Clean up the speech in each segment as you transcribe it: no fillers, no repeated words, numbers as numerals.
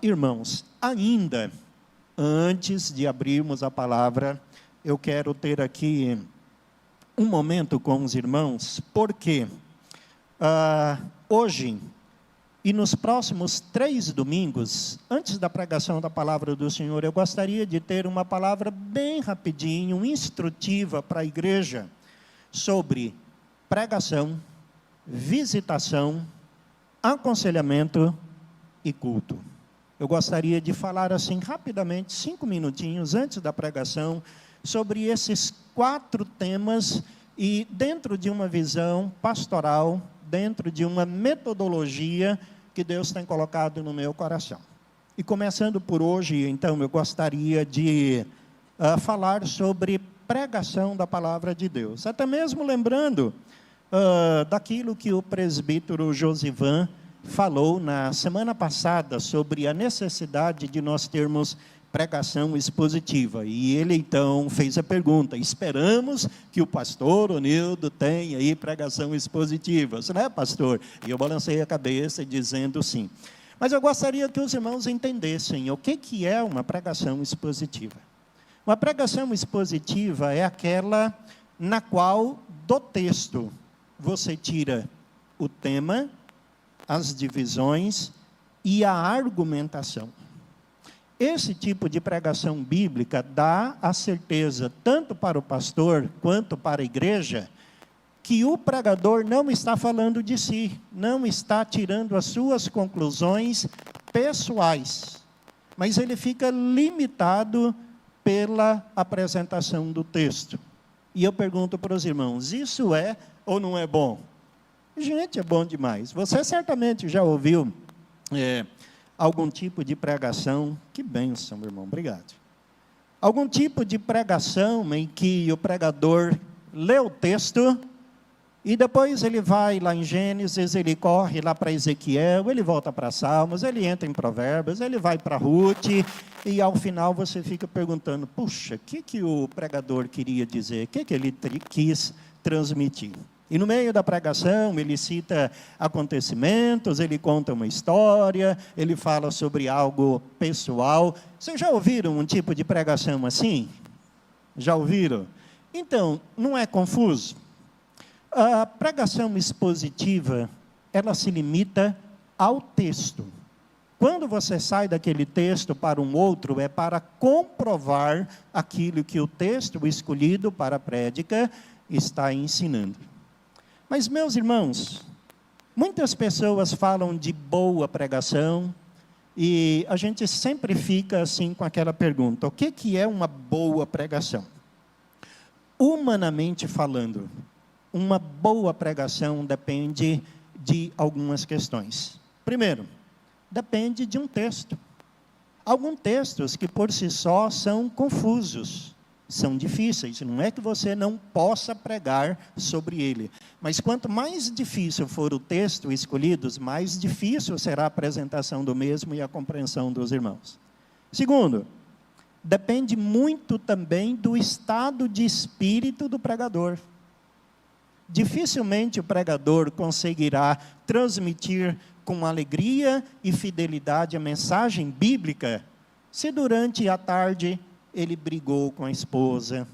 Irmãos, ainda antes de abrirmos a palavra, eu quero ter aqui um momento com os irmãos, porque hoje e nos próximos 3 domingos, antes da pregação da palavra do Senhor, eu gostaria de ter uma palavra bem rapidinho, instrutiva para a igreja, sobre pregação, visitação, aconselhamento e culto. Eu gostaria de falar assim rapidamente, 5 minutinhos antes da pregação, sobre esses 4 temas e dentro de uma visão pastoral, dentro de uma metodologia que Deus tem colocado no meu coração. E começando por hoje, então, eu gostaria de falar sobre pregação da palavra de Deus. Até mesmo lembrando daquilo que o presbítero Josivan falou na semana passada sobre a necessidade de nós termos pregação expositiva. E ele então fez a pergunta: esperamos que o pastor Onildo tenha aí pregação expositiva, não é, pastor? E eu balancei a cabeça dizendo sim. Mas eu gostaria que os irmãos entendessem o que é uma pregação expositiva. Uma pregação expositiva é aquela na qual do texto você tira o tema, as divisões e a argumentação. Esse tipo de pregação bíblica dá a certeza, tanto para o pastor quanto para a igreja, que o pregador não está falando de si, não está tirando as suas conclusões pessoais, mas ele fica limitado pela apresentação do texto. E eu pergunto para os irmãos, isso é ou não é bom? Gente, é bom demais. Você certamente já ouviu algum tipo de pregação, que bênção, meu irmão, obrigado. Algum tipo de pregação em que o pregador lê o texto e depois ele vai lá em Gênesis, ele corre lá para Ezequiel, ele volta para Salmos, ele entra em Provérbios, ele vai para Ruth, e ao final você fica perguntando, puxa, o que o pregador queria dizer, o que ele quis transmitir? E no meio da pregação, ele cita acontecimentos, ele conta uma história, ele fala sobre algo pessoal. Vocês já ouviram um tipo de pregação assim? Já ouviram? Então, não é confuso? A pregação expositiva, ela se limita ao texto. Quando você sai daquele texto para um outro, é para comprovar aquilo que o texto escolhido para a prédica está ensinando. Mas, meus irmãos, muitas pessoas falam de boa pregação e a gente sempre fica assim com aquela pergunta, o que é uma boa pregação? Humanamente falando, uma boa pregação depende de algumas questões. Primeiro, depende de um texto. Alguns textos que por si só são confusos, são difíceis, não é que você não possa pregar sobre ele, mas quanto mais difícil for o texto escolhido, mais difícil será a apresentação do mesmo e a compreensão dos irmãos. Segundo, depende muito também do estado de espírito do pregador. Dificilmente o pregador conseguirá transmitir com alegria e fidelidade a mensagem bíblica, se durante a tarde ele brigou com a esposa,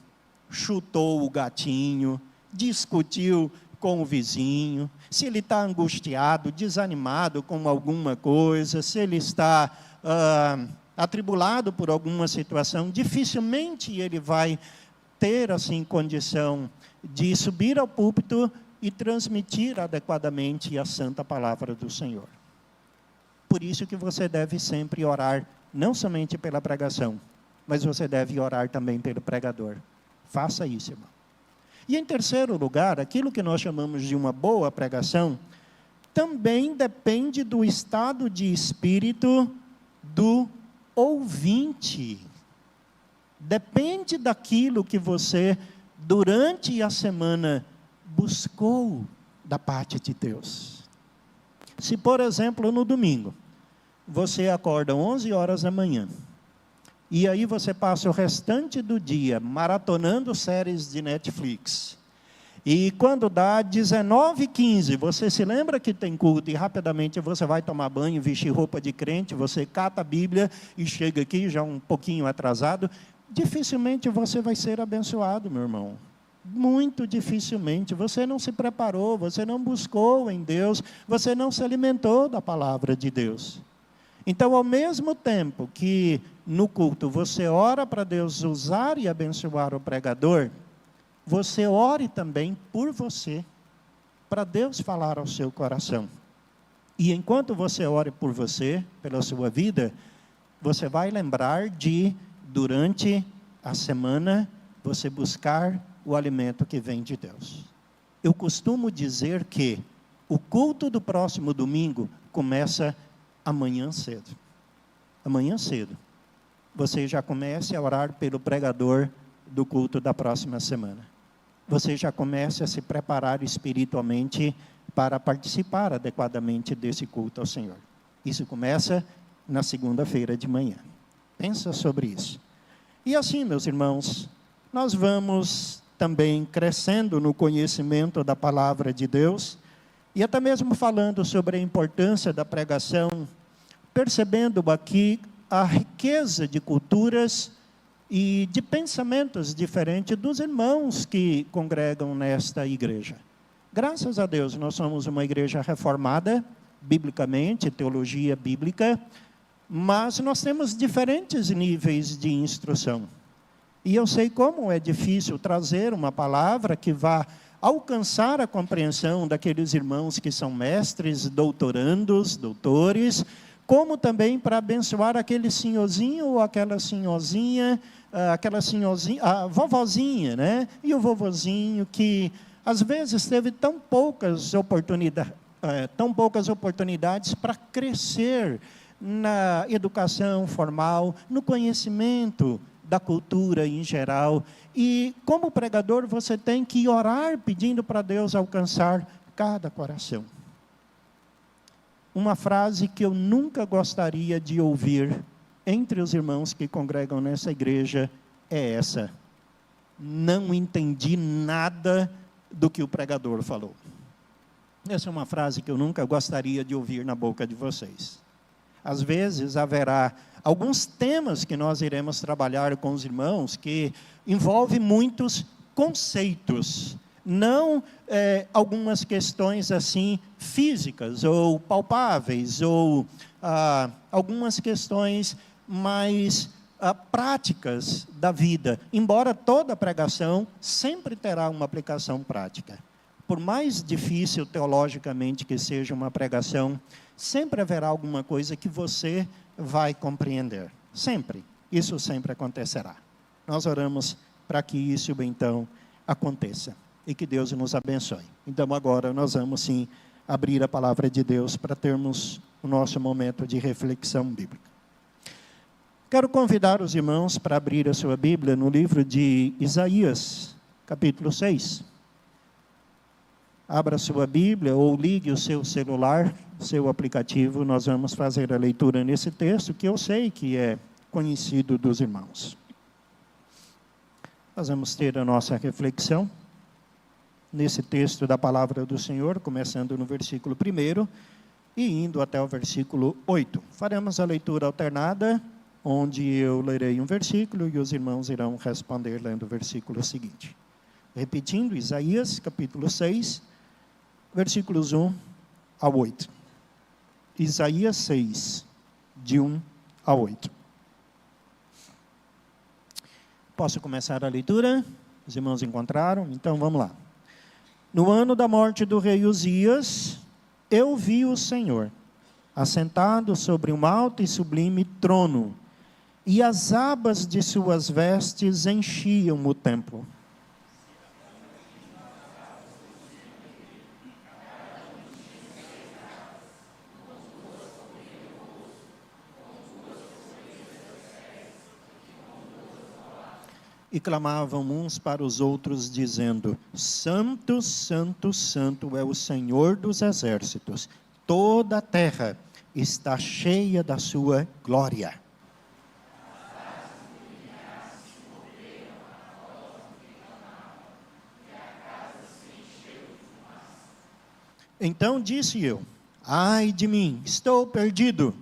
chutou o gatinho, discutiu com o vizinho, se ele está angustiado, desanimado com alguma coisa, se ele está atribulado por alguma situação, dificilmente ele vai ter assim condição de subir ao púlpito e transmitir adequadamente a santa palavra do Senhor. Por isso que você deve sempre orar, não somente pela pregação, mas você deve orar também pelo pregador. Faça isso, irmão. E em terceiro lugar, aquilo que nós chamamos de uma boa pregação, também depende do estado de espírito do ouvinte. Depende daquilo que você, durante a semana, buscou da parte de Deus. Se, por exemplo, no domingo, você acorda 11 horas da manhã, e aí você passa o restante do dia maratonando séries de Netflix, E quando dá 19h15, você se lembra que tem culto e rapidamente você vai tomar banho, vestir roupa de crente, você cata a Bíblia e chega aqui já um pouquinho atrasado, dificilmente você vai ser abençoado, meu irmão. Muito dificilmente. Você não se preparou, você não buscou em Deus, você não se alimentou da palavra de Deus. Então, ao mesmo tempo que no culto você ora para Deus usar e abençoar o pregador, você ore também por você, para Deus falar ao seu coração. E enquanto você ore por você, pela sua vida, você vai lembrar de, durante a semana, você buscar o alimento que vem de Deus. Eu costumo dizer que o culto do próximo domingo começa amanhã cedo. Amanhã cedo. Você já comece a orar pelo pregador do culto da próxima semana. Você já comece a se preparar espiritualmente para participar adequadamente desse culto ao Senhor. Isso começa na segunda-feira de manhã. Pensa sobre isso. E assim, meus irmãos, nós vamos também crescendo no conhecimento da palavra de Deus, e até mesmo falando sobre a importância da pregação, percebendo aqui a riqueza de culturas e de pensamentos diferentes dos irmãos que congregam nesta igreja. Graças a Deus, nós somos uma igreja reformada, biblicamente, teologia bíblica, mas nós temos diferentes níveis de instrução. E eu sei como é difícil trazer uma palavra que vá alcançar a compreensão daqueles irmãos que são mestres, doutorandos, doutores, como também para abençoar aquele senhorzinho ou aquela senhorzinha, a vovozinha, né? E o vovozinho que às vezes teve tão poucas oportunidades para crescer na educação formal, no conhecimento da cultura em geral. E como pregador você tem que orar pedindo para Deus alcançar cada coração. Uma frase que eu nunca gostaria de ouvir entre os irmãos que congregam nessa igreja é essa: não entendi nada do que o pregador falou. Essa é uma frase que eu nunca gostaria de ouvir na boca de vocês. Às vezes haverá alguns temas que nós iremos trabalhar com os irmãos que envolvem muitos conceitos, não algumas questões assim físicas ou palpáveis, ou algumas questões mais práticas da vida, embora toda pregação sempre terá uma aplicação prática. Por mais difícil teologicamente que seja uma pregação, sempre haverá alguma coisa que você vai compreender. Sempre. Isso sempre acontecerá. Nós oramos para que isso então aconteça. E que Deus nos abençoe. Então agora nós vamos sim abrir a palavra de Deus para termos o nosso momento de reflexão bíblica. Quero convidar os irmãos para abrir a sua Bíblia no livro de Isaías, capítulo 6. Abra a sua Bíblia ou ligue o seu celular, seu aplicativo. Nós vamos fazer a leitura nesse texto que eu sei que é conhecido dos irmãos. Nós vamos ter a nossa reflexão nesse texto da palavra do Senhor, começando no versículo 1 e indo até o versículo 8. Faremos a leitura alternada, onde eu lerei um versículo e os irmãos irão responder lendo o versículo seguinte. Repetindo, Isaías, capítulo 6, versículos 1 ao 8. Isaías 6, de 1 a 8. Posso começar a leitura? Os irmãos encontraram? Então vamos lá. No ano da morte do rei Uzias, eu vi o Senhor, assentado sobre um alto e sublime trono, e as abas de suas vestes enchiam o templo. E clamavam uns para os outros, dizendo: Santo, Santo, Santo é o Senhor dos exércitos. Toda a terra está cheia da sua glória. Então disse eu: ai de mim, estou perdido,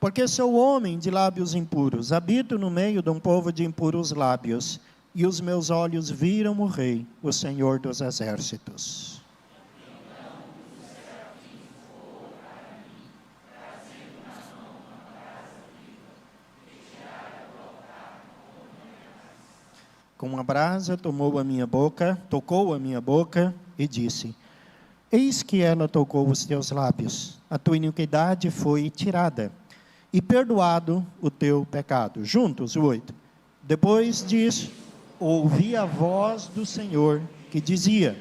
porque sou homem de lábios impuros, habito no meio de um povo de impuros lábios, e os meus olhos viram o Rei, o Senhor dos exércitos. Com uma brasa tocou a minha boca e disse: eis que ela tocou os teus lábios, a tua iniquidade foi tirada, e perdoado o teu pecado. Juntos, o 8. Depois disso, ouvi a voz do Senhor, que dizia: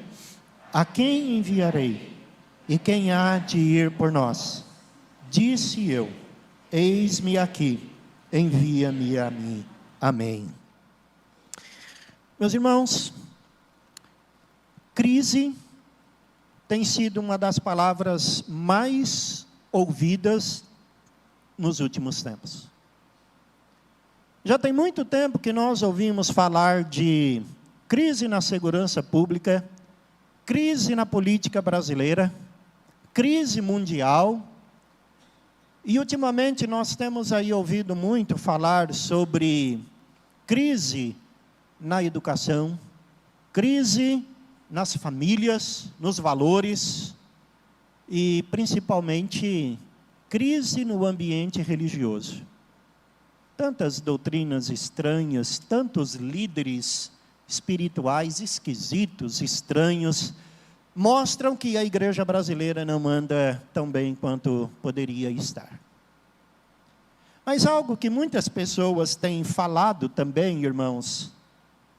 a quem enviarei? E quem há de ir por nós? Disse eu: eis-me aqui, envia-me a mim. Amém. Meus irmãos, crise tem sido uma das palavras mais ouvidas nos últimos tempos. Já tem muito tempo que nós ouvimos falar de crise na segurança pública, crise na política brasileira, crise mundial, e ultimamente nós temos aí ouvido muito falar sobre crise na educação, crise nas famílias, nos valores, e principalmente crise no ambiente religioso. Tantas doutrinas estranhas, tantos líderes espirituais esquisitos, estranhos, mostram que a igreja brasileira não anda tão bem quanto poderia estar. Mas algo que muitas pessoas têm falado também, irmãos,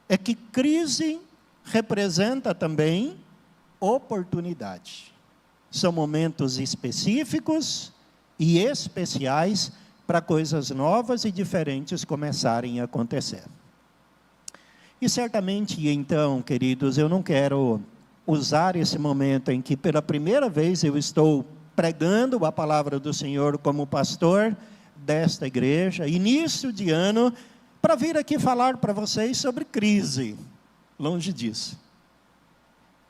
é que crise representa também oportunidade. São momentos específicos e especiais para coisas novas e diferentes começarem a acontecer. E certamente, então, queridos, eu não quero usar esse momento em que pela primeira vez eu estou pregando a palavra do Senhor como pastor desta igreja, início de ano, para vir aqui falar para vocês sobre crise. Longe disso.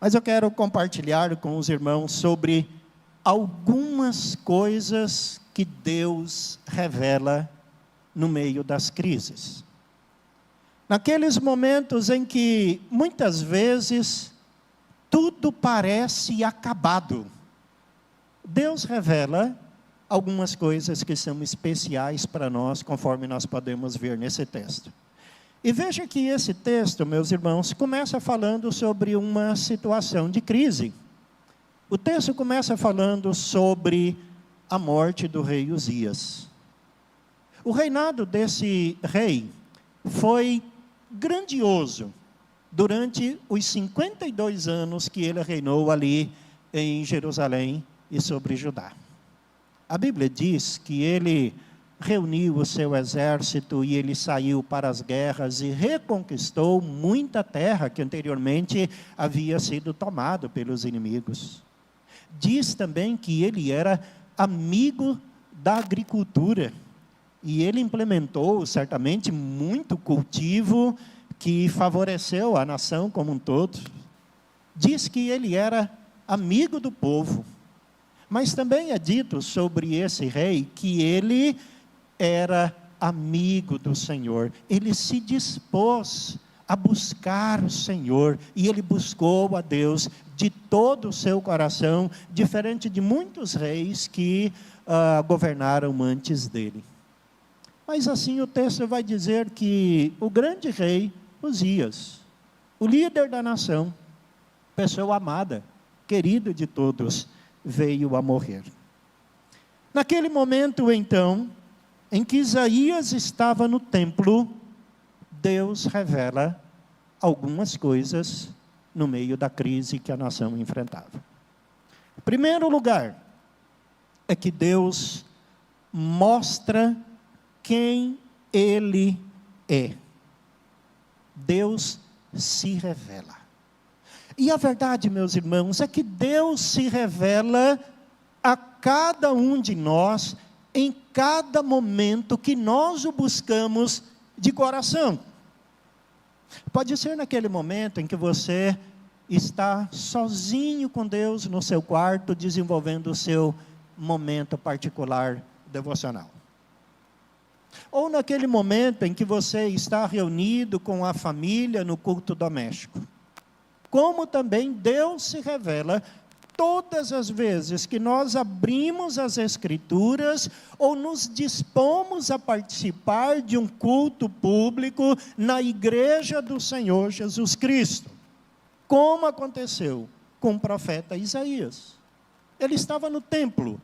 Mas eu quero compartilhar com os irmãos sobre algumas coisas que Deus revela no meio das crises. Naqueles momentos em que, muitas vezes, tudo parece acabado, Deus revela algumas coisas que são especiais para nós, conforme nós podemos ver nesse texto. E veja que esse texto, meus irmãos, começa falando sobre uma situação de crise. O texto começa falando sobre a morte do rei Uzias. O reinado desse rei foi grandioso durante os 52 anos que ele reinou ali em Jerusalém e sobre Judá. A Bíblia diz que ele reuniu o seu exército e ele saiu para as guerras e reconquistou muita terra que anteriormente havia sido tomada pelos inimigos. Diz também que ele era amigo da agricultura e ele implementou certamente muito cultivo que favoreceu a nação como um todo. Diz que ele era amigo do povo, mas também é dito sobre esse rei que ele era amigo do Senhor. Ele se dispôs a buscar o Senhor, e ele buscou a Deus de todo o seu coração, diferente de muitos reis que governaram antes dele. Mas assim o texto vai dizer que o grande rei Uzias, o líder da nação, pessoa amada, querido de todos, veio a morrer. Naquele momento, então, em que Isaías estava no templo, Deus revela algumas coisas no meio da crise que a nação enfrentava. Em primeiro lugar, é que Deus mostra quem Ele é. Deus se revela. E a verdade, meus irmãos, é que Deus se revela a cada um de nós em cada momento que nós o buscamos de coração. Pode ser naquele momento em que você está sozinho com Deus no seu quarto, desenvolvendo o seu momento particular devocional. Ou naquele momento em que você está reunido com a família no culto doméstico. Como também Deus se revela todas as vezes que nós abrimos as Escrituras ou nos dispomos a participar de um culto público na igreja do Senhor Jesus Cristo. Como aconteceu com o profeta Isaías. Ele estava no templo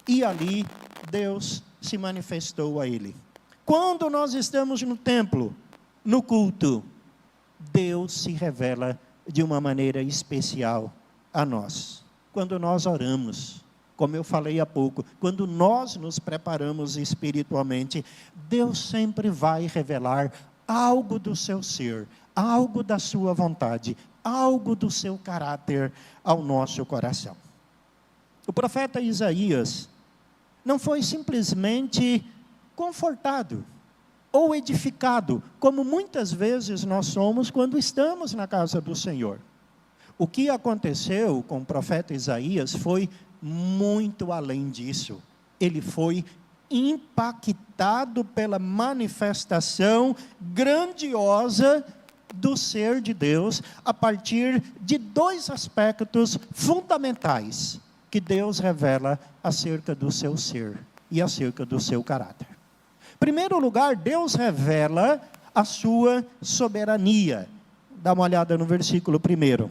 e ali Deus se manifestou a ele. Quando nós estamos no templo, no culto, Deus se revela de uma maneira especial a nós. Quando nós oramos, como eu falei há pouco, quando nós nos preparamos espiritualmente, Deus sempre vai revelar algo do seu ser, algo da sua vontade, algo do seu caráter ao nosso coração. O profeta Isaías não foi simplesmente confortado ou edificado, como muitas vezes nós somos quando estamos na casa do Senhor. O que aconteceu com o profeta Isaías foi muito além disso. Ele foi impactado pela manifestação grandiosa do ser de Deus, a partir de dois aspectos fundamentais que Deus revela acerca do seu ser e acerca do seu caráter. Em primeiro lugar, Deus revela a sua soberania. Dá uma olhada no versículo 1.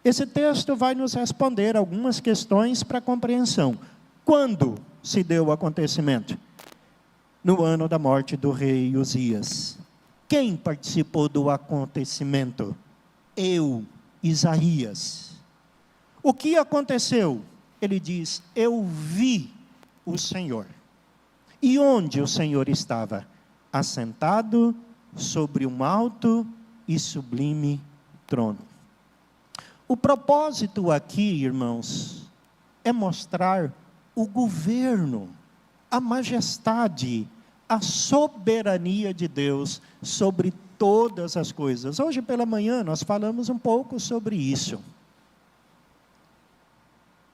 Esse texto vai nos responder algumas questões para compreensão. Quando se deu o acontecimento? No ano da morte do rei Uzias. Quem participou do acontecimento? Eu, Isaías. O que aconteceu? Ele diz, eu vi o Senhor. E onde o Senhor estava? Assentado sobre um alto e sublime trono. O propósito aqui, irmãos, é mostrar o governo, a majestade, a soberania de Deus sobre todas as coisas. Hoje pela manhã nós falamos um pouco sobre isso.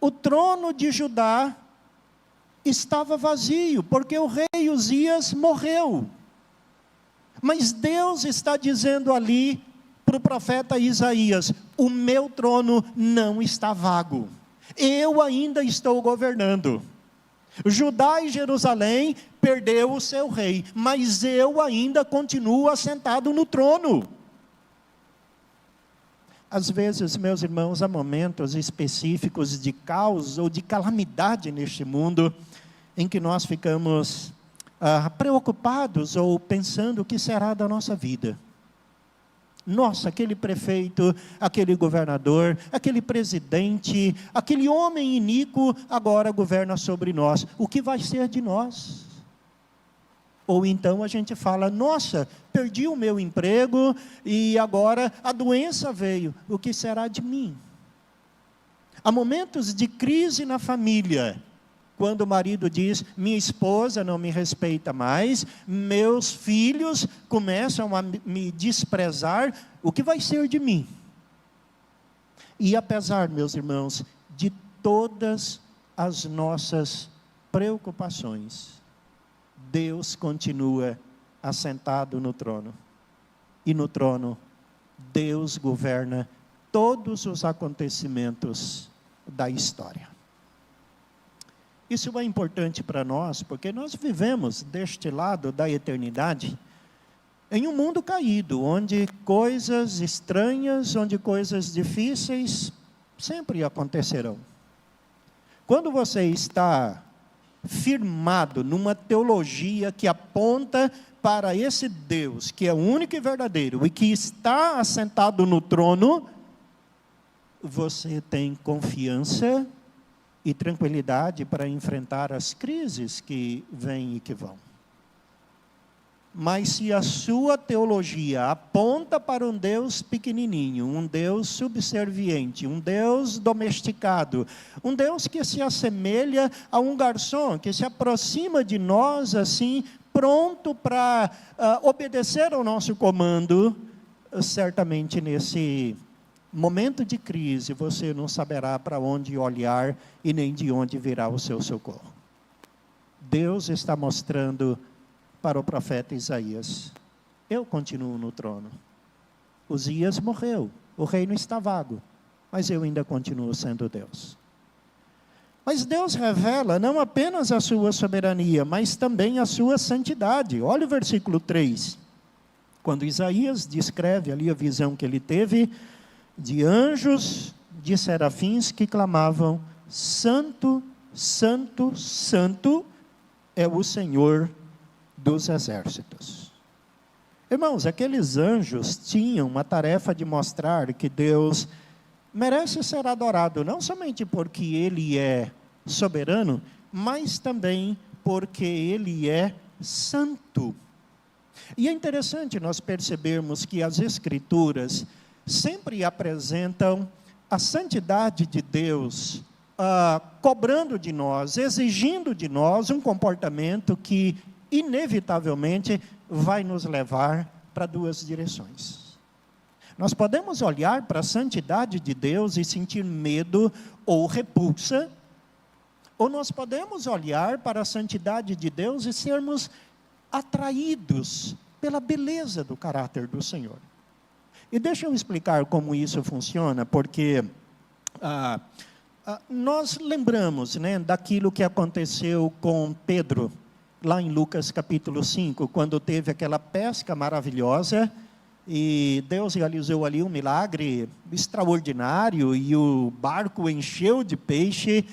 O trono de Judá estava vazio, porque o rei Uzias morreu. Mas Deus está dizendo ali para o profeta Isaías, o meu trono não está vago. Eu ainda estou governando. Judá e Jerusalém perdeu o seu rei, mas eu ainda continuo assentado no trono. Às vezes, meus irmãos, há momentos específicos de caos ou de calamidade neste mundo, em que nós ficamos preocupados ou pensando o que será da nossa vida. Nossa, aquele prefeito, aquele governador, aquele presidente, aquele homem iníquo agora governa sobre nós. O que vai ser de nós? Ou então a gente fala, nossa, perdi o meu emprego e agora a doença veio. O que será de mim? Há momentos de crise na família. Quando o marido diz, minha esposa não me respeita mais, meus filhos começam a me desprezar, o que vai ser de mim? E apesar, meus irmãos, de todas as nossas preocupações, Deus continua assentado no trono. E no trono, Deus governa todos os acontecimentos da história. Isso é importante para nós, porque nós vivemos deste lado da eternidade, em um mundo caído, onde coisas estranhas, onde coisas difíceis sempre acontecerão. Quando você está firmado numa teologia que aponta para esse Deus, que é o único e verdadeiro, e que está assentado no trono, você tem confiança e tranquilidade para enfrentar as crises que vêm e que vão. Mas se a sua teologia aponta para um Deus pequenininho, um Deus subserviente, um Deus domesticado, um Deus que se assemelha a um garçom, que se aproxima de nós assim, pronto para obedecer ao nosso comando, certamente nesse momento de crise, você não saberá para onde olhar e nem de onde virá o seu socorro. Deus está mostrando para o profeta Isaías: eu continuo no trono. Uzias morreu, o reino está vago, mas eu ainda continuo sendo Deus. Mas Deus revela não apenas a sua soberania, mas também a sua santidade. Olha o versículo 3. Quando Isaías descreve ali a visão que ele teve de anjos, de serafins que clamavam: Santo, Santo, Santo é o Senhor dos exércitos. Irmãos, aqueles anjos tinham uma tarefa de mostrar que Deus merece ser adorado, não somente porque Ele é soberano, mas também porque Ele é santo. E é interessante nós percebermos que as Escrituras sempre apresentam a santidade de Deus, cobrando de nós, exigindo de nós um comportamento que, inevitavelmente, vai nos levar para duas direções. Nós podemos olhar para a santidade de Deus e sentir medo ou repulsa, ou nós podemos olhar para a santidade de Deus e sermos atraídos pela beleza do caráter do Senhor. E deixa eu explicar como isso funciona, porque nós lembramos, né, daquilo que aconteceu com Pedro, lá em Lucas capítulo 5, quando teve aquela pesca maravilhosa, e Deus realizou ali um milagre extraordinário, e o barco encheu de peixe,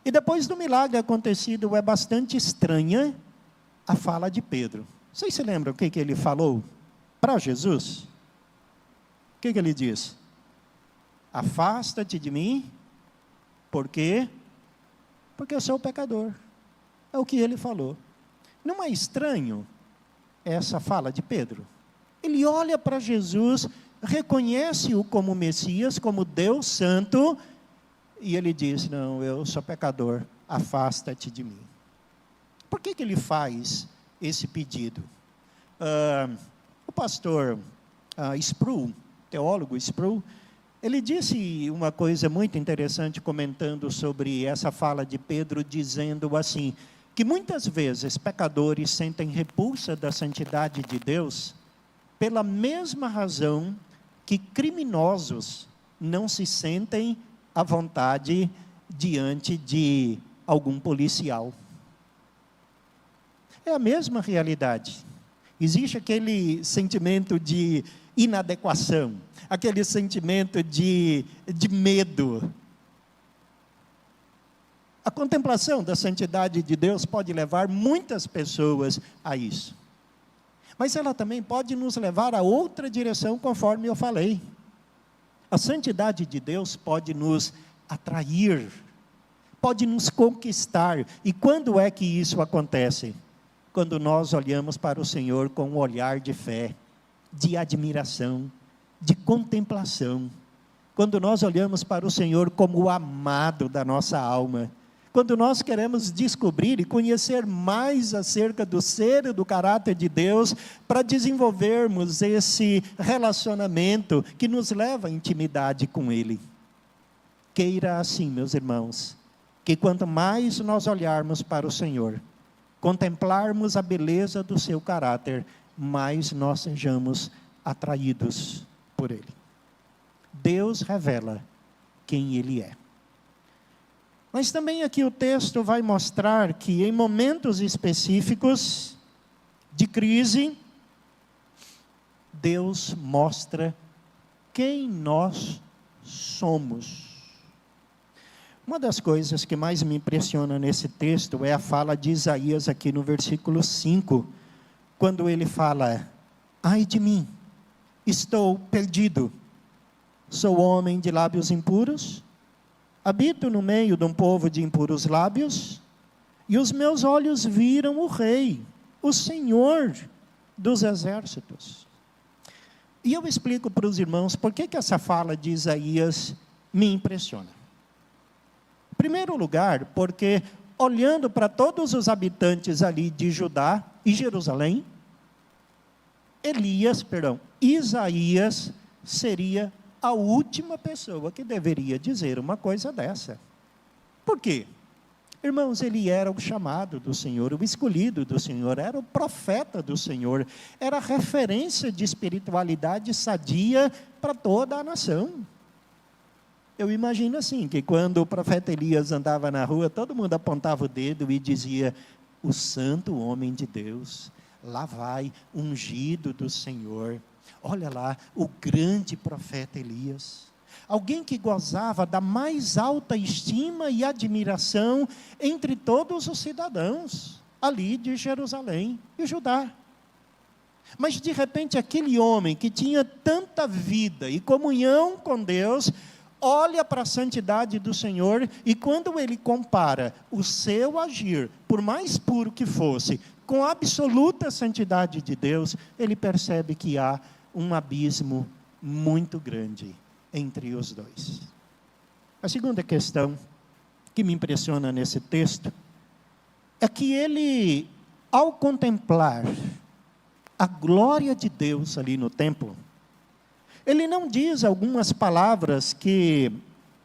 e depois do milagre acontecido, é bastante estranha a fala de Pedro. Vocês se lembram o que ele falou para Jesus? O que ele diz? Afasta-te de mim, por quê? Porque eu sou pecador. É o que ele falou. Não é estranho essa fala de Pedro? Ele olha para Jesus, reconhece-o como Messias, como Deus Santo, e ele diz: não, eu sou pecador, afasta-te de mim. Por que ele faz esse pedido? O pastor Sproul, teólogo Sproul, ele disse uma coisa muito interessante comentando sobre essa fala de Pedro, dizendo assim, que muitas vezes pecadores sentem repulsa da santidade de Deus pela mesma razão que criminosos não se sentem à vontade diante de algum policial. É a mesma realidade. Existe aquele sentimento de inadequação, aquele sentimento de medo. A contemplação da santidade de Deus pode levar muitas pessoas a isso. Mas ela também pode nos levar a outra direção, conforme eu falei. A santidade de Deus pode nos atrair, pode nos conquistar. E quando é que isso acontece? Quando nós olhamos para o Senhor com um olhar de fé, de admiração, de contemplação. Quando nós olhamos para o Senhor como o amado da nossa alma. Quando nós queremos descobrir e conhecer mais acerca do ser e do caráter de Deus, para desenvolvermos esse relacionamento que nos leva à intimidade com Ele. Queira assim, meus irmãos, que quanto mais nós olharmos para o Senhor, contemplarmos a beleza do seu caráter, mais nós sejamos atraídos por Ele. Deus revela quem Ele é. Mas também aqui o texto vai mostrar que em momentos específicos de crise, Deus mostra quem nós somos. Uma das coisas que mais me impressiona nesse texto é a fala de Isaías aqui no versículo 5, quando ele fala: ai de mim, estou perdido, sou homem de lábios impuros, habito no meio de um povo de impuros lábios, e os meus olhos viram o Rei, o Senhor dos exércitos. E eu explico para os irmãos por que essa fala de Isaías me impressiona. Em primeiro lugar, porque olhando para todos os habitantes ali de Judá e Jerusalém, Isaías seria a última pessoa que deveria dizer uma coisa dessa. Por quê? Irmãos, ele era o chamado do Senhor, o escolhido do Senhor, era o profeta do Senhor, era a referência de espiritualidade sadia para toda a nação. Eu imagino assim, que quando o profeta Elias andava na rua, todo mundo apontava o dedo e dizia: o santo homem de Deus, lá vai, ungido do Senhor. Olha lá, o grande profeta Elias. Alguém que gozava da mais alta estima e admiração entre todos os cidadãos ali de Jerusalém e Judá. Mas de repente aquele homem que tinha tanta vida e comunhão com Deus, olha para a santidade do Senhor, e quando ele compara o seu agir, por mais puro que fosse, com a absoluta santidade de Deus, ele percebe que há um abismo muito grande entre os dois. A segunda questão que me impressiona nesse texto é que ele, ao contemplar a glória de Deus ali no templo, ele não diz algumas palavras que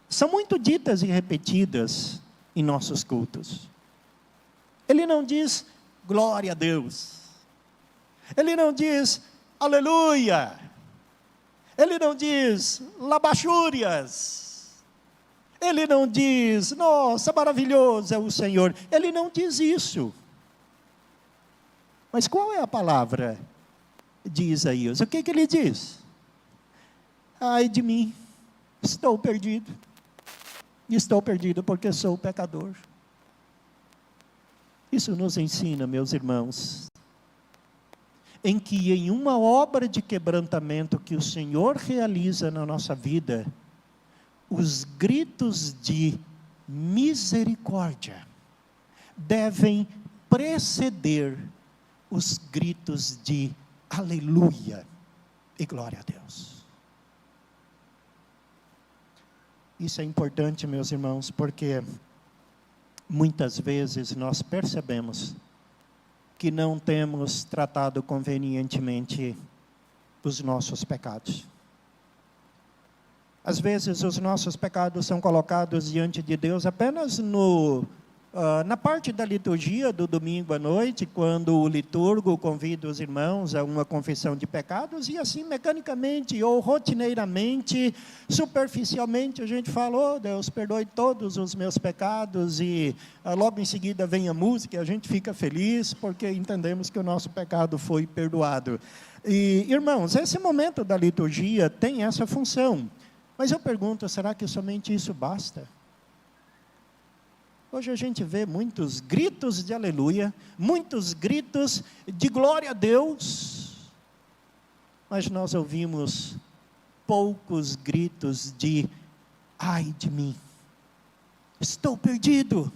são muito ditas e repetidas em nossos cultos. Ele não diz glória a Deus. Ele não diz aleluia. Ele não diz labachúrias. Ele não diz, nossa, maravilhoso é o Senhor. Ele não diz isso. Mas qual é a palavra de Isaías? O que ele diz? Ai de mim, estou perdido. Estou perdido porque sou pecador. Isso nos ensina, meus irmãos, em que em uma obra de quebrantamento que o Senhor realiza na nossa vida, os gritos de misericórdia devem preceder os gritos de aleluia e glória a Deus. Isso é importante, meus irmãos, porque muitas vezes nós percebemos que não temos tratado convenientemente os nossos pecados. Às vezes os nossos pecados são colocados diante de Deus apenas na parte da liturgia do domingo à noite, quando o liturgo convida os irmãos a uma confissão de pecados, e assim mecanicamente ou rotineiramente, superficialmente, a gente fala: oh, Deus, perdoe todos os meus pecados, e logo em seguida vem a música, e a gente fica feliz, porque entendemos que o nosso pecado foi perdoado. E, irmãos, esse momento da liturgia tem essa função, mas eu pergunto, será que somente isso basta? Hoje a gente vê muitos gritos de aleluia, muitos gritos de glória a Deus, mas nós ouvimos poucos gritos de ai de mim, estou perdido,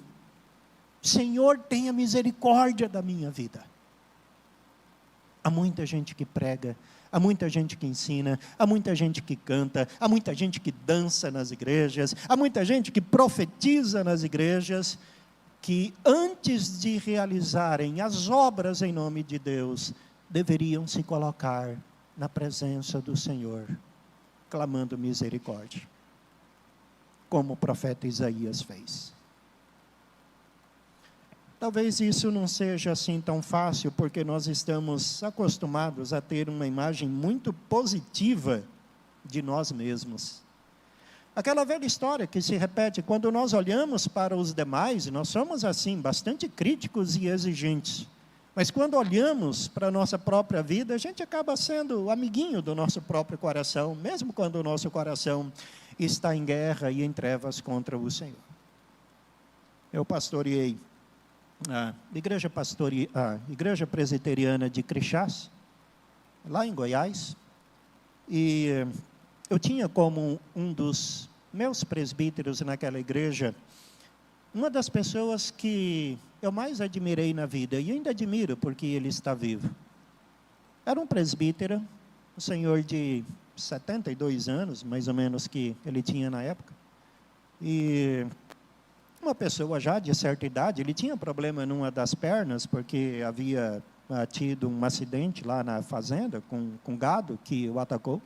Senhor, tenha misericórdia da minha vida. Há muita gente que prega, há muita gente que ensina, há muita gente que canta, há muita gente que dança nas igrejas, há muita gente que profetiza nas igrejas, que antes de realizarem as obras em nome de Deus, deveriam se colocar na presença do Senhor, clamando misericórdia, como o profeta Isaías fez. Talvez isso não seja assim tão fácil, porque nós estamos acostumados a ter uma imagem muito positiva de nós mesmos. Aquela velha história que se repete: quando nós olhamos para os demais, nós somos assim, bastante críticos e exigentes. Mas quando olhamos para a nossa própria vida, a gente acaba sendo amiguinho do nosso próprio coração, mesmo quando o nosso coração está em guerra e em trevas contra o Senhor. Eu pastoreei a Igreja Presbiteriana de Crixás, lá em Goiás, e eu tinha como um dos meus presbíteros naquela igreja, uma das pessoas que eu mais admirei na vida, e ainda admiro porque ele está vivo. Era um presbítero, um senhor de 72 anos, mais ou menos, que ele tinha na época, e uma pessoa já de certa idade. Ele tinha problema numa das pernas, porque havia tido um acidente lá na fazenda, com gado que o atacou.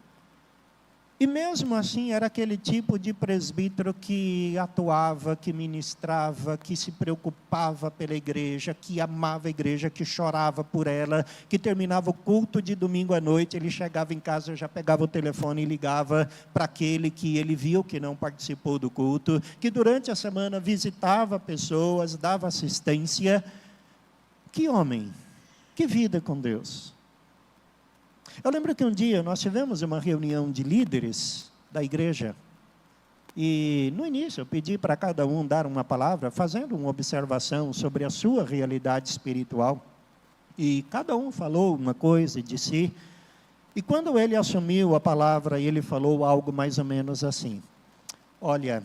E mesmo assim, era aquele tipo de presbítero que atuava, que ministrava, que se preocupava pela igreja, que amava a igreja, que chorava por ela, que terminava o culto de domingo à noite, ele chegava em casa, já pegava o telefone e ligava para aquele que ele viu que não participou do culto, que durante a semana visitava pessoas, dava assistência. Que homem, que vida com Deus. Eu lembro que um dia nós tivemos uma reunião de líderes da igreja, e no início eu pedi para cada um dar uma palavra, fazendo uma observação sobre a sua realidade espiritual, e cada um falou uma coisa de si, e quando ele assumiu a palavra, ele falou algo mais ou menos assim: olha,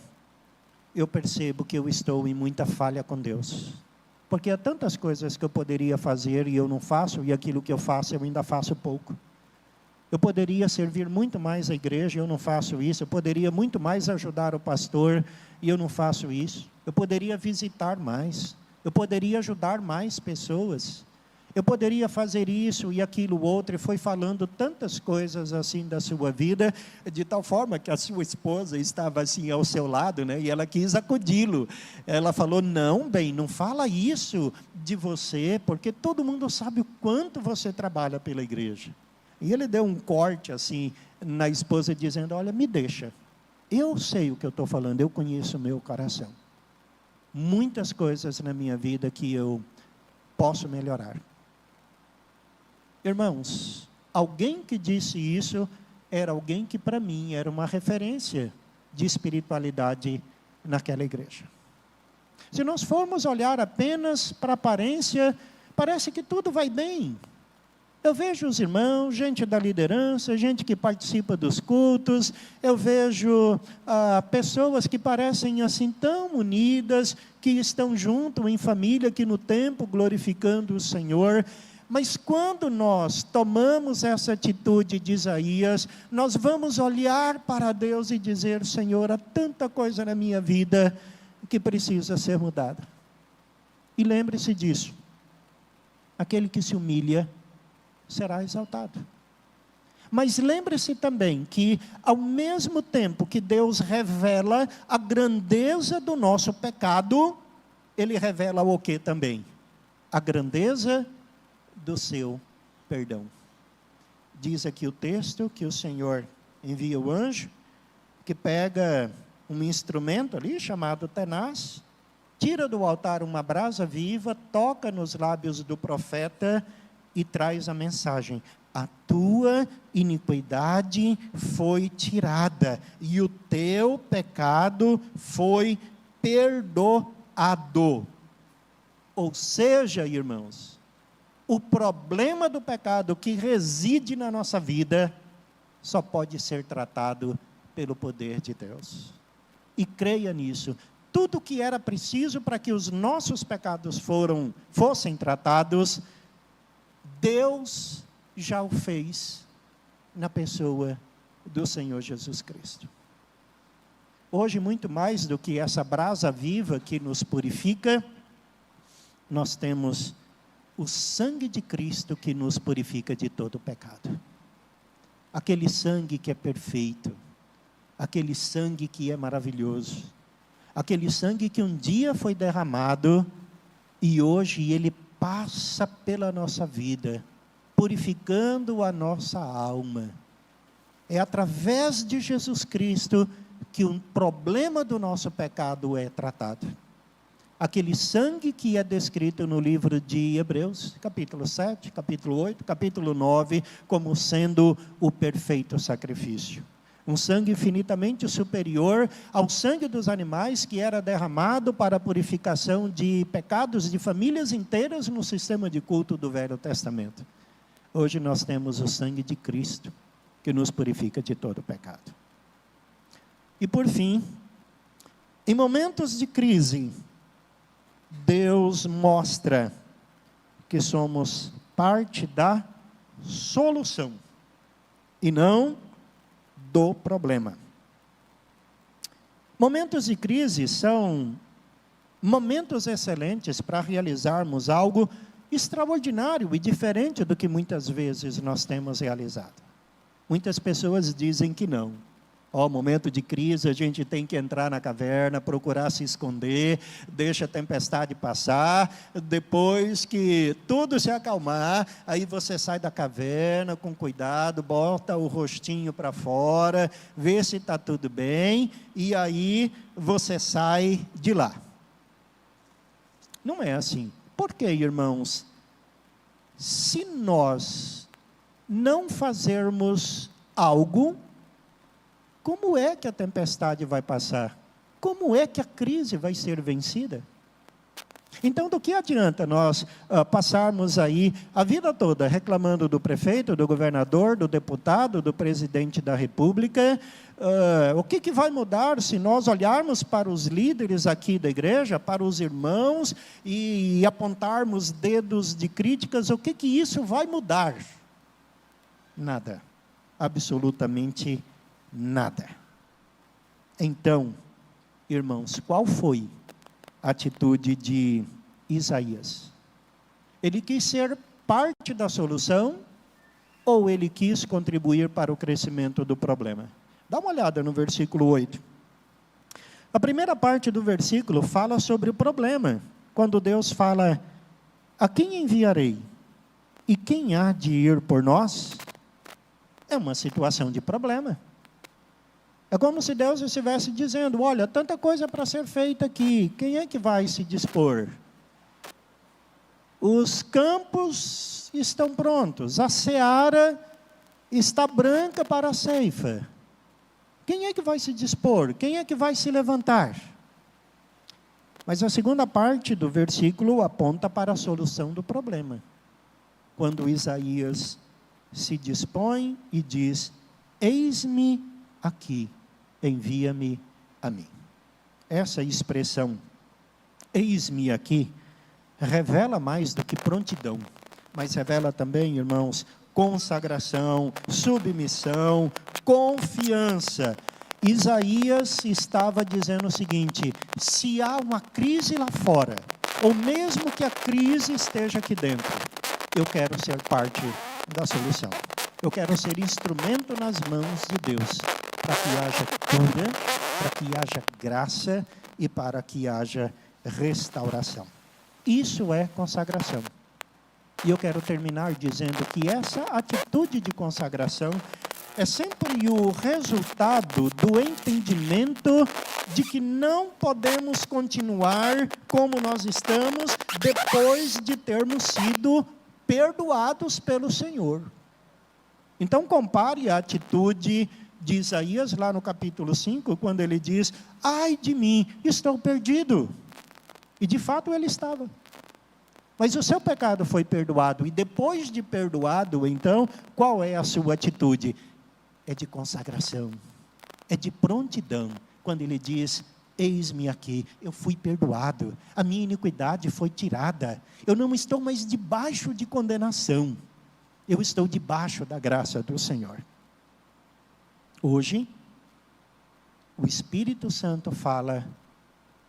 eu percebo que eu estou em muita falha com Deus, porque há tantas coisas que eu poderia fazer e eu não faço, e aquilo que eu faço eu ainda faço pouco. Eu poderia servir muito mais a igreja, eu não faço isso. Eu poderia muito mais ajudar o pastor, e eu não faço isso. Eu poderia visitar mais. Eu poderia ajudar mais pessoas. Eu poderia fazer isso e aquilo outro. E foi falando tantas coisas assim da sua vida, de tal forma que a sua esposa estava assim ao seu lado, né? E ela quis acudi-lo. Ela falou: não, bem, não fala isso de você, porque todo mundo sabe o quanto você trabalha pela igreja. E ele deu um corte assim na esposa, dizendo: olha, me deixa, eu sei o que eu estou falando, eu conheço o meu coração. Muitas coisas na minha vida que eu posso melhorar. Irmãos, alguém que disse isso era alguém que para mim era uma referência de espiritualidade naquela igreja. Se nós formos olhar apenas para a aparência, parece que tudo vai bem. Eu vejo os irmãos, gente da liderança, gente que participa dos cultos, eu vejo pessoas que parecem assim tão unidas, que estão junto em família, que no templo glorificando o Senhor. Mas quando nós tomamos essa atitude de Isaías, nós vamos olhar para Deus e dizer: Senhor, há tanta coisa na minha vida que precisa ser mudada. E lembre-se disso: aquele que se humilha será exaltado. Mas lembre-se também que, ao mesmo tempo que Deus revela a grandeza do nosso pecado, Ele revela o que também? A grandeza do seu perdão. Diz aqui o texto que o Senhor envia o anjo, que pega um instrumento ali, chamado tenaz, tira do altar uma brasa viva, toca nos lábios do profeta, e traz a mensagem: a tua iniquidade foi tirada, e o teu pecado foi perdoado. Ou seja, irmãos, o problema do pecado que reside na nossa vida, só pode ser tratado pelo poder de Deus. E creia nisso, tudo que era preciso para que os nossos pecados fossem tratados, Deus já o fez na pessoa do Senhor Jesus Cristo. Hoje, muito mais do que essa brasa viva que nos purifica, nós temos o sangue de Cristo que nos purifica de todo pecado. Aquele sangue que é perfeito, aquele sangue que é maravilhoso, aquele sangue que um dia foi derramado e hoje ele passa pela nossa vida, purificando a nossa alma. É através de Jesus Cristo que o problema do nosso pecado é tratado. Aquele sangue que é descrito no livro de Hebreus, capítulo 7, capítulo 8, capítulo 9, como sendo o perfeito sacrifício. Um sangue infinitamente superior ao sangue dos animais que era derramado para a purificação de pecados de famílias inteiras no sistema de culto do Velho Testamento. Hoje nós temos o sangue de Cristo que nos purifica de todo pecado. E por fim, em momentos de crise, Deus mostra que somos parte da solução e não do problema. Momentos de crise são momentos excelentes para realizarmos algo extraordinário e diferente do que muitas vezes nós temos realizado. Muitas pessoas dizem que não. Momento de crise, a gente tem que entrar na caverna, procurar se esconder, deixa a tempestade passar, depois que tudo se acalmar, aí você sai da caverna com cuidado, bota o rostinho para fora, vê se está tudo bem, e aí você sai de lá. Não é assim. Por quê, irmãos? Se nós não fazermos algo, como é que a tempestade vai passar? Como é que a crise vai ser vencida? Então, do que adianta nós passarmos aí a vida toda reclamando do prefeito, do governador, do deputado, do presidente da república? O que vai mudar se nós olharmos para os líderes aqui da igreja, para os irmãos, e apontarmos dedos de críticas? O que isso vai mudar? Nada. Absolutamente nada. Então, irmãos, qual foi a atitude de Isaías? Ele quis ser parte da solução ou ele quis contribuir para o crescimento do problema? Dá uma olhada no versículo 8. A primeira parte do versículo fala sobre o problema. Quando Deus fala, a quem enviarei? E quem há de ir por nós? É uma situação de problema. É como se Deus estivesse dizendo, olha, tanta coisa para ser feita aqui, quem é que vai se dispor? Os campos estão prontos, a seara está branca para a ceifa. Quem é que vai se dispor? Quem é que vai se levantar? Mas a segunda parte do versículo aponta para a solução do problema. Quando Isaías se dispõe e diz, eis-me aqui, envia-me a mim. Essa expressão, eis-me aqui, revela mais do que prontidão, mas revela também, irmãos, consagração, submissão, confiança. Isaías estava dizendo o seguinte, se há uma crise lá fora, ou mesmo que a crise esteja aqui dentro, eu quero ser parte da solução. Eu quero ser instrumento nas mãos de Deus, para que haja cura, para que haja graça e para que haja restauração. Isso é consagração. E eu quero terminar dizendo que essa atitude de consagração é sempre o resultado do entendimento de que não podemos continuar como nós estamos depois de termos sido perdoados pelo Senhor. Então compare a atitude de Isaías lá no capítulo 5, quando ele diz, ai de mim, estou perdido. E de fato ele estava. Mas o seu pecado foi perdoado, e depois de perdoado, então, qual é a sua atitude? É de consagração, é de prontidão, quando ele diz, eis-me aqui, eu fui perdoado, a minha iniquidade foi tirada, eu não estou mais debaixo de condenação, eu estou debaixo da graça do Senhor. Hoje, o Espírito Santo fala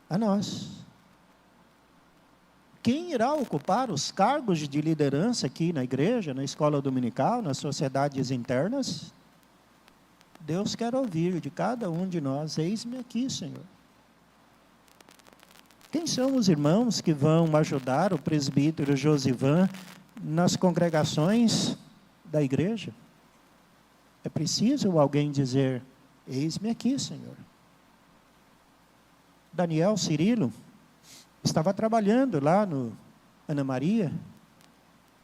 a nós. Quem irá ocupar os cargos de liderança aqui na igreja, na escola dominical, nas sociedades internas? Deus quer ouvir de cada um de nós, eis-me aqui, Senhor. Quem são os irmãos que vão ajudar o presbítero Josivan nas congregações da igreja? É preciso alguém dizer, eis-me aqui, Senhor. Daniel Cirilo estava trabalhando lá no Ana Maria.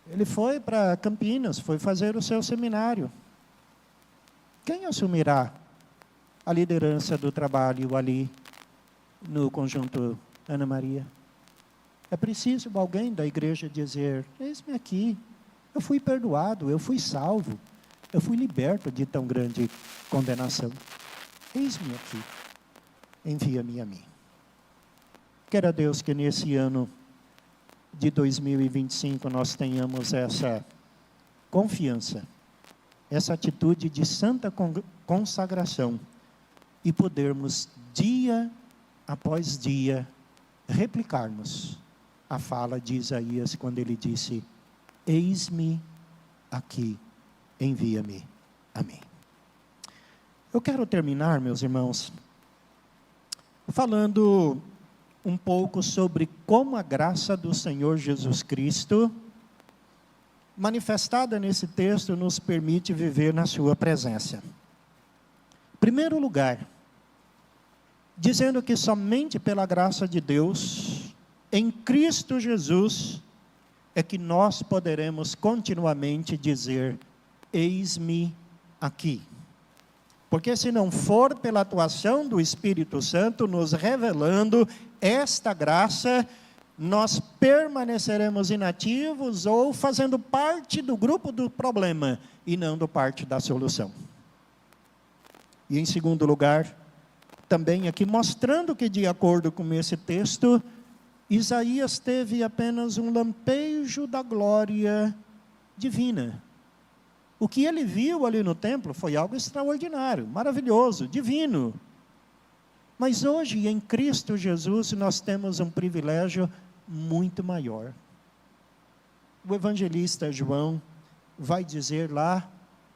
Ele foi para Campinas, foi fazer o seu seminário. Quem assumirá a liderança do trabalho ali no conjunto Ana Maria? É preciso alguém da igreja dizer, eis-me aqui, eu fui perdoado, eu fui salvo, eu fui liberto de tão grande condenação. Eis-me aqui, envia-me a mim. Quero a Deus que nesse ano de 2025 nós tenhamos essa confiança, essa atitude de santa consagração e podermos dia após dia replicarmos a fala de Isaías quando ele disse, eis-me aqui, envia-me a mim. Eu quero terminar, meus irmãos, falando um pouco sobre como a graça do Senhor Jesus Cristo, manifestada nesse texto, nos permite viver na sua presença. Em primeiro lugar, dizendo que somente pela graça de Deus, em Cristo Jesus, é que nós poderemos continuamente dizer: eis-me aqui. Porque se não for pela atuação do Espírito Santo nos revelando esta graça, nós permaneceremos inativos ou fazendo parte do grupo do problema e não do parte da solução. E em segundo lugar, também aqui mostrando que, de acordo com esse texto, Isaías teve apenas um lampejo da glória divina. O que ele viu ali no templo foi algo extraordinário, maravilhoso, divino. Mas hoje, em Cristo Jesus, nós temos um privilégio muito maior. O evangelista João vai dizer lá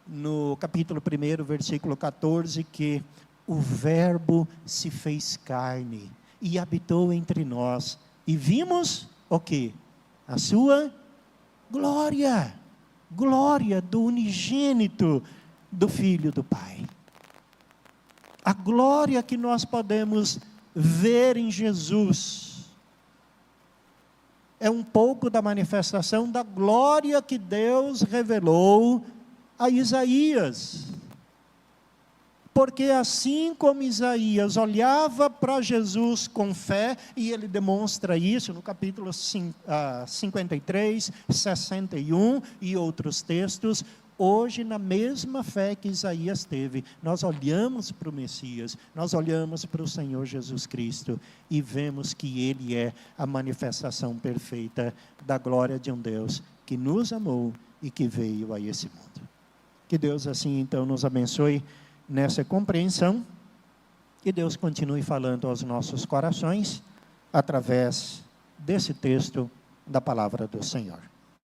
no capítulo 1, versículo 14, que o Verbo se fez carne e habitou entre nós. E vimos o quê? A sua glória. Glória do unigênito do Filho do Pai. A glória que nós podemos ver em Jesus é um pouco da manifestação da glória que Deus revelou a Isaías. Porque assim como Isaías olhava para Jesus com fé, e ele demonstra isso no capítulo 53, 61 e outros textos, hoje na mesma fé que Isaías teve, nós olhamos para o Messias, nós olhamos para o Senhor Jesus Cristo e vemos que Ele é a manifestação perfeita da glória de um Deus que nos amou e que veio a esse mundo. Que Deus assim então nos abençoe nessa compreensão, e Deus continue falando aos nossos corações, através desse texto da palavra do Senhor.